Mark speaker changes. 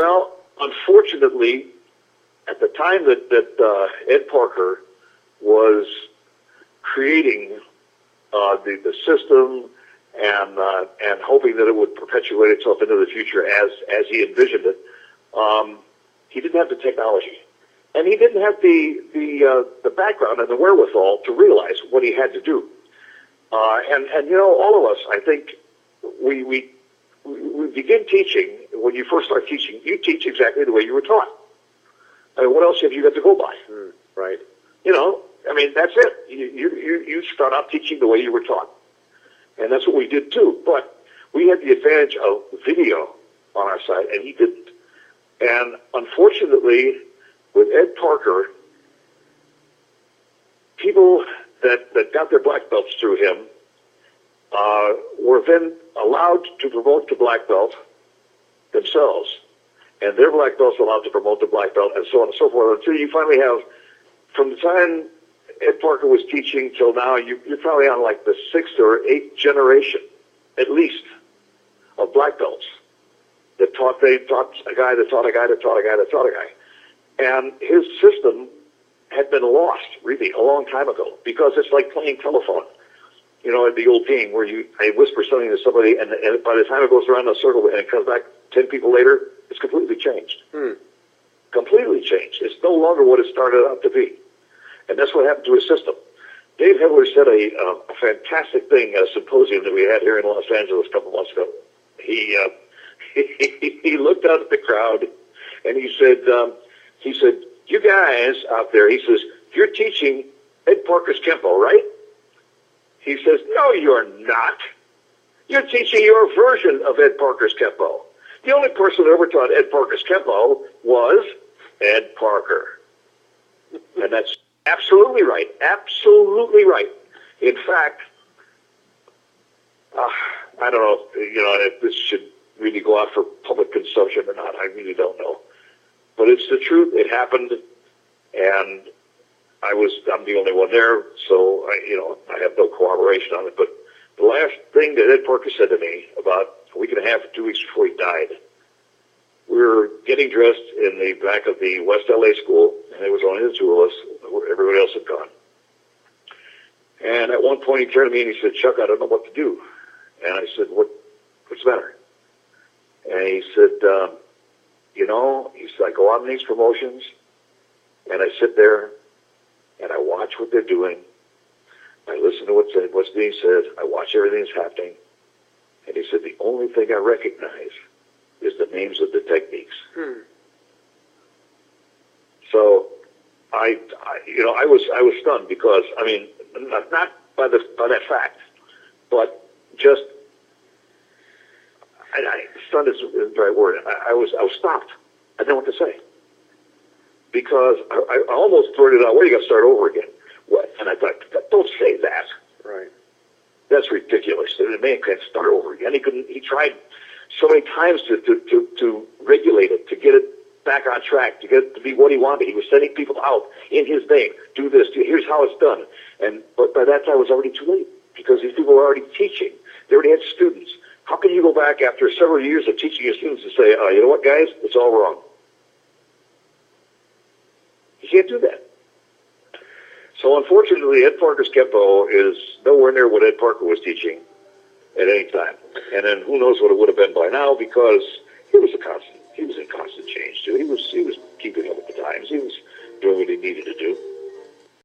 Speaker 1: Well, unfortunately, at the time that Ed Parker was creating the system and hoping that it would perpetuate itself into the future as he envisioned it, he didn't have the technology, and he didn't have the background and the wherewithal to realize what he had to do. And you know, all of us, I think, we begin teaching. When you first start teaching, you teach exactly the way you were taught. I mean, what else have you got to go by?
Speaker 2: Right.
Speaker 1: You know, I mean, that's it. You start out teaching the way you were taught. And that's what we did too. But we had the advantage of video on our side, and he didn't. And unfortunately, with Ed Parker, people that got their black belts through him were then allowed to promote the black belt themselves. And their black belts allowed to promote the black belt, and so on and so forth, until you finally have, from the time Ed Parker was teaching till now, you're probably on like the 6th or 8th generation, at least, of black belts that they taught a guy that taught a guy that taught a guy that taught a guy. And his system had been lost, really, a long time ago, because it's like playing telephone. You know, the old game where I whisper something to somebody, and by the time it goes around the circle and it comes back 10 people later, it's completely changed. Completely changed. It's no longer what it started out to be. And that's what happened to his system. Dave Hedler said a fantastic thing at a symposium that we had here in Los Angeles a couple months ago. He looked out at the crowd, and he said, you guys out there, he says, you're teaching Ed Parker's Kempo, right? He says, no, you're not. You're teaching your version of Ed Parker's Kempo. The only person that ever taught Ed Parker's Kempo was Ed Parker. And that's absolutely right. Absolutely right. In fact, I don't know, if this should really go out for public consumption or not. I really don't know. But it's the truth. It happened, and I'm the only one there, so I have no corroboration on it. But the last thing that Ed Parker said to me about a week and a half or 2 weeks before he died, we were getting dressed in the back of the West LA school, and there was only the two of us. Everybody else had gone. And at one point he turned to me and he said, Chuck, I don't know what to do. And I said, what's the matter? And he said, he said, I go on these promotions, and I sit there, and I watch what they're doing. I listen to what's being said. I watch everything that's happening. And he said, the only thing I recognize is the names of the techniques. So I was stunned because, not by that fact, but just, stunned is the right word. I was stopped. I didn't know what to say. Because I almost blurted out, well, you got to start over again. What? And I thought, don't say that.
Speaker 2: Right.
Speaker 1: That's ridiculous. The man can't start over again. He tried so many times to regulate it, to get it back on track, to get it to be what he wanted. He was sending people out in his name. Do this. Here's how it's done. But by that time, it was already too late because these people were already teaching. They already had students. How can you go back after several years of teaching your students and say, you know what, guys, it's all wrong? You can't do that. So unfortunately, Ed Parker's Kempo is nowhere near what Ed Parker was teaching at any time. And then who knows what it would have been by now, because he was in constant change too. He was keeping up with the times. He was doing what he needed to do.